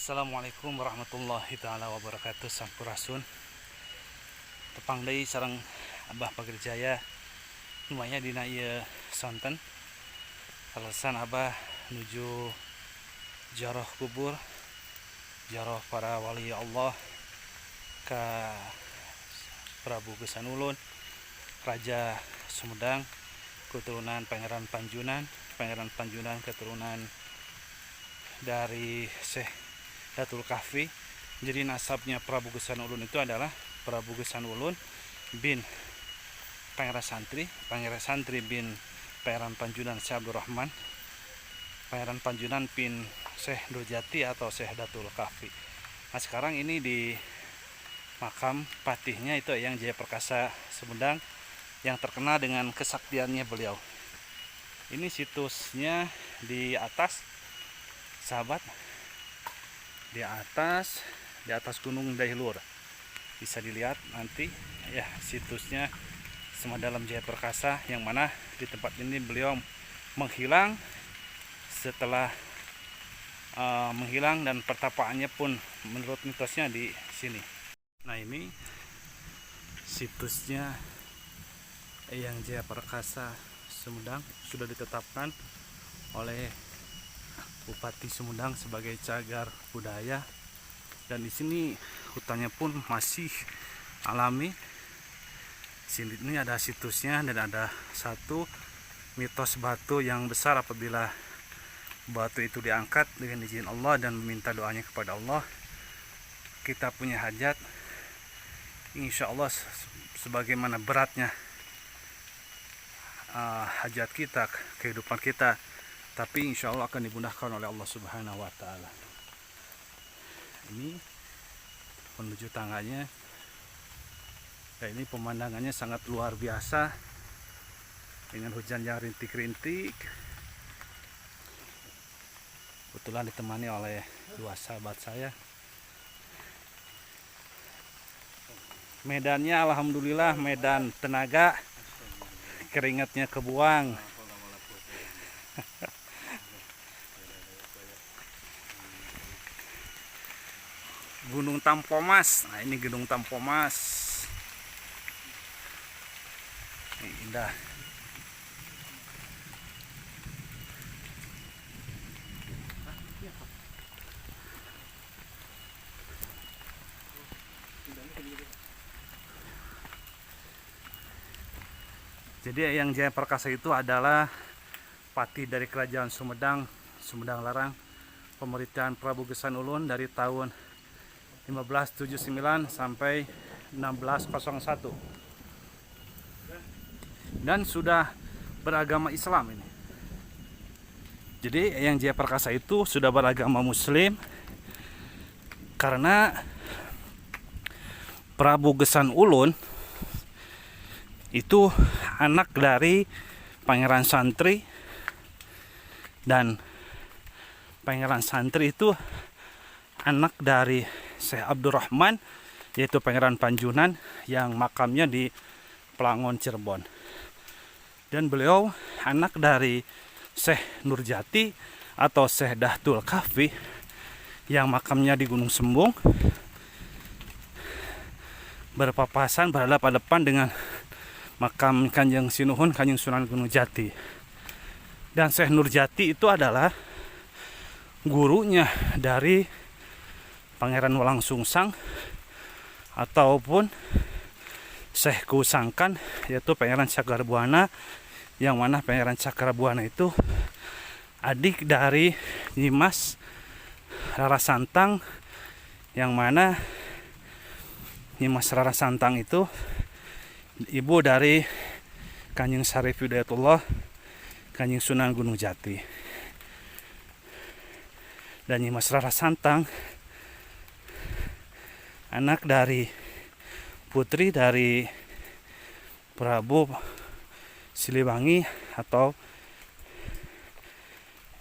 Assalamualaikum warahmatullahi taala wabarakatuh. Sampurasun tepang deui sareng Abah Pagrijaya lumayan dina ieu sonten alasan Abah nuju ziarah kubur, ziarah para wali Allah ka Prabu Gesan Ulun, Raja Sumedang, keturunan Pangeran Panjunan keturunan dari Syekh Datul Kahfi. Jadi nasabnya Prabu Gesan Ulun itu adalah Prabu Gesan Ulun bin Pangeran Santri bin Pangeran Panjunan Syekh Abdurrahman, Pangeran Panjunan bin Syekh Nurjati atau Syekh Datul Kahfi. Nah sekarang ini di makam patihnya itu yang Jaya Perkasa Sumedang yang terkenal dengan kesaktiannya beliau. Ini situsnya di atas, sahabat, di atas Gunung Dailur. Bisa dilihat nanti ya situsnya Semedalam Jaya Perkasa, yang mana di tempat ini beliau menghilang. Setelah menghilang dan pertapaannya pun menurut mitosnya di sini. Nah ini situsnya Eyang Jaya Perkasa Sumedang sudah ditetapkan oleh Bupati Sumedang sebagai cagar budaya, dan di sini hutannya pun masih alami. Sini ini ada situsnya dan ada satu mitos batu yang besar. Apabila batu itu diangkat dengan izin Allah dan meminta doanya kepada Allah, kita punya hajat, insya Allah sebagaimana beratnya hajat kita, kehidupan kita, tapi insya Allah akan dimudahkan oleh Allah Subhanahu wa Ta'ala. Ini menuju tangganya, dan ini pemandangannya sangat luar biasa dengan hujan yang rintik-rintik. Kebetulan ditemani oleh dua sahabat saya. Medannya alhamdulillah medan tenaga, keringatnya kebuang. Gunung Tampomas. Nah ini Gunung Tampomas. Ini indah. Jadi Eyang Jaya Perkasa itu adalah patih dari Kerajaan Sumedang Larang, pemerintahan Prabu Gesan Ulun dari tahun 1579 sampai 1601, dan sudah beragama Islam ini. Jadi Eyang Jaya Perkasa itu sudah beragama Muslim karena Prabu Gesan Ulun itu anak dari Pangeran Santri, dan Pangeran Santri itu anak dari Syekh Abdurrahman, yaitu Pangeran Panjunan yang makamnya di Pelangon, Cirebon. Dan beliau anak dari Syekh Nurjati atau Syekh Datul Kahfi yang makamnya di Gunung Sembung, berpapasan berhadapan dengan makam Kanjeng Sinuhun, Kanjeng Sunan Gunung Jati. Dan Syekh Nurjati itu adalah gurunya dari Pangeran Walangsungsang ataupun Syekh Kusangkan, yaitu Pangeran Cakrabuana, yang mana Pangeran Cakrabuana itu adik dari Nyimas Rara Santang, yang mana Nyimas Rara Santang itu ibu dari Kanjeng Syarif Hidayatullah, Kanjeng Sunan Gunung Jati. Dan Nyimas Rara Santang anak dari putri dari Prabu Siliwangi atau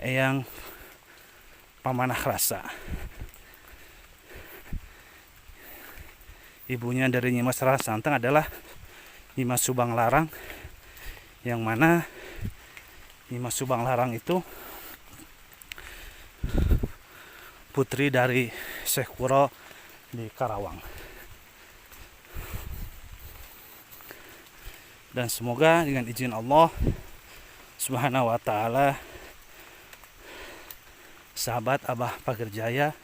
Eyang Pamanah Rasa. Ibunya dari Nyimas Rara Santang adalah Nyimas Subang Larang, yang mana Nyimas Subang Larang itu putri dari Syekh Kuro di Karawang. Dan semoga dengan izin Allah Subhanahu wa ta'ala, sahabat Abah Pagerjaya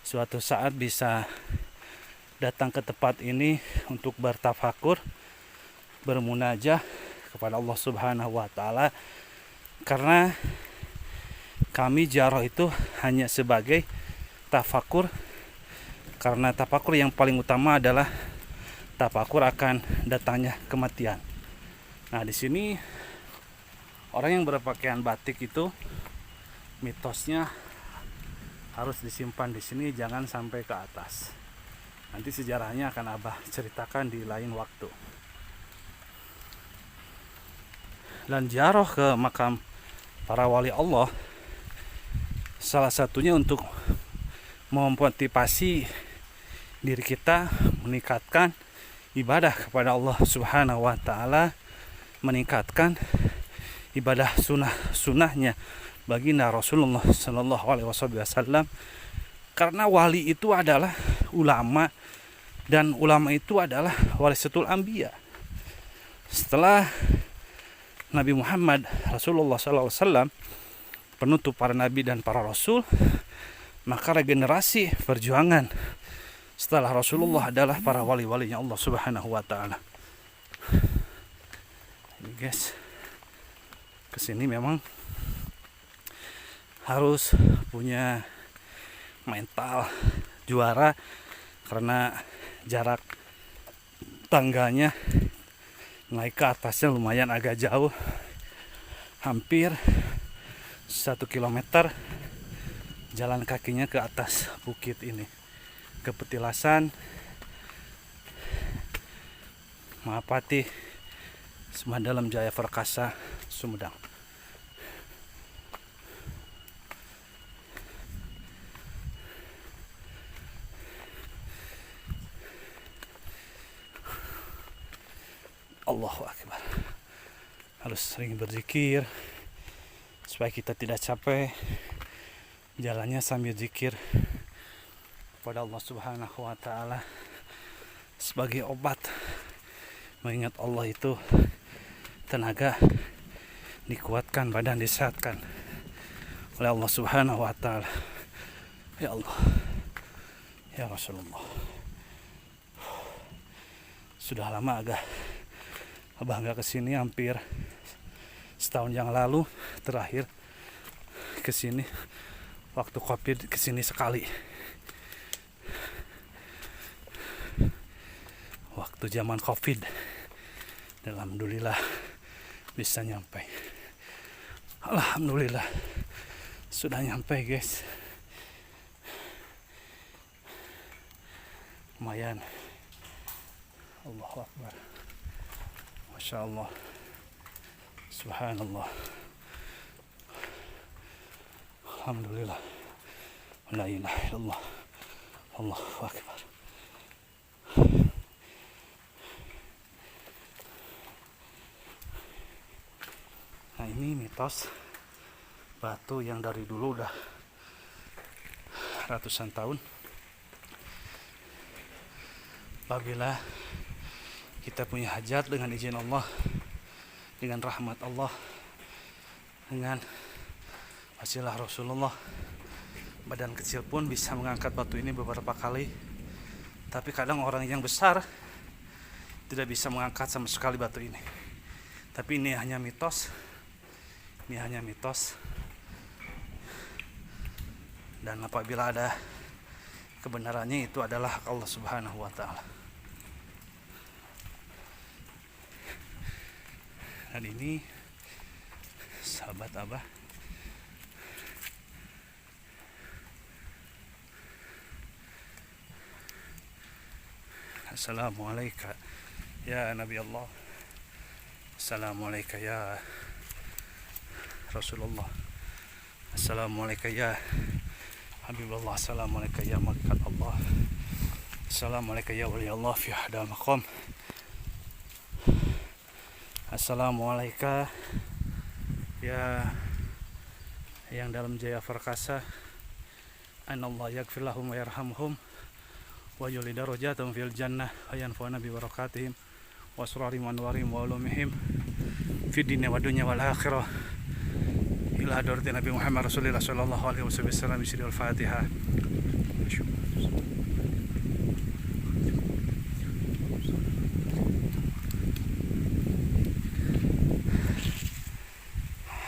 suatu saat bisa datang ke tempat ini untuk bertafakur, bermunajah kepada Allah Subhanahu wa ta'ala, karena kami ziarah itu hanya sebagai tafakur, karena tafakur yang paling utama adalah tafakur akan datangnya kematian. Nah, di sini orang yang berpakaian batik itu mitosnya harus disimpan di sini, jangan sampai ke atas. Nanti sejarahnya akan Abah ceritakan di lain waktu. Dan ziarah ke makam para wali Allah salah satunya untuk memotivasi diri kita meningkatkan ibadah kepada Allah Subhanahu wa ta'ala, meningkatkan ibadah sunnahnya baginda Rasulullah Sallallahu Alaihi Wasallam, karena wali itu adalah ulama, dan ulama itu adalah warisatul anbiya. Setelah Nabi Muhammad Rasulullah Sallallahu Alaihi Wasallam, penutup para nabi dan para rasul, maka regenerasi perjuangan setelah Rasulullah adalah para wali-walinya Allah Subhanahu wa ta'ala. Ini guys, kesini memang harus punya mental juara, karena jarak tangganya naik ke atasnya lumayan agak jauh, hampir 1 kilometer jalan kakinya ke atas bukit ini, ke petilasan Mahapati Semandalam Jaya Perkasa, Sumedang. Allahu Akbar. Harus sering berzikir supaya kita tidak capek jalannya sambil zikir kepada Allah Subhanahu wa ta'ala, sebagai obat. Mengingat Allah itu tenaga, dikuatkan, badan disehatkan oleh Allah Subhanahu wa ta'ala. Ya Allah, ya Rasulullah. Sudah lama Abah nggak kesini, hampir setahun yang lalu terakhir kesini. Waktu Covid kesini sekali. Waktu zaman Covid. Alhamdulillah bisa nyampe. Alhamdulillah sudah nyampe guys. Lumayan. Allahu Akbar. Masya Allah. Subhanallah. Alhamdulillah. La ilaha illallah. Allahu Akbar. Nah, ini mitos batu yang dari dulu udah ratusan tahun. Apabila kita punya hajat dengan izin Allah, dengan rahmat Allah, dengan wasilah Rasulullah, badan kecil pun bisa mengangkat batu ini beberapa kali. Tapi kadang orang yang besar tidak bisa mengangkat sama sekali batu ini. Tapi ini hanya mitos. Ini hanya mitos. Dan apabila ada kebenarannya, itu adalah hak Allah Subhanahu wa ta'ala. Dan ini sahabat Abah Assalamualaikum ya Nabi Allah, Assalamualaikum ya Rasulullah, Assalamualaikum ya Habibullah, Assalamualaikum ya Malaikat Allah, Assalamualaikum ya Wali Allah fi hadal maqam, Assalamualaikum ya yang dalam Jaya Perkasa, anallah yaghfir lahum wa yarhamhum wa yuli darajatahum fil jannah wa yanfa'una bi barakatihim wa asrarihim wa anwarihim wa ulumihim fid dunya wa dunya wal akhirah ila hadratin Nabi Muhammad Rasulullah sallallahu alaihi wasallam bisri al-Fatihah.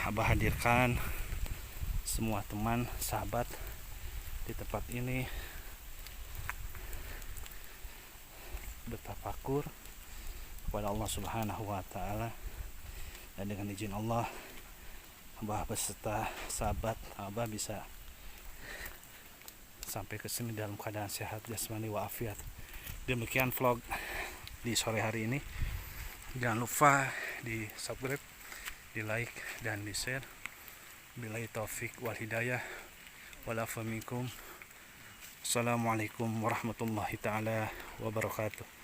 Abah hadirkan semua teman, sahabat di tempat ini bertafakur kepada Allah Subhanahu wa taala, dan dengan izin Allah Abah beserta sahabat Abah bisa sampai ke sini dalam keadaan sehat jasmani wa afiat. Demikian vlog di sore hari ini. Jangan lupa di subscribe, di like dan di share. Billahi taufik wal hidayah. Walafu minkum. Assalamualaikum warahmatullahi taala wabarakatuh.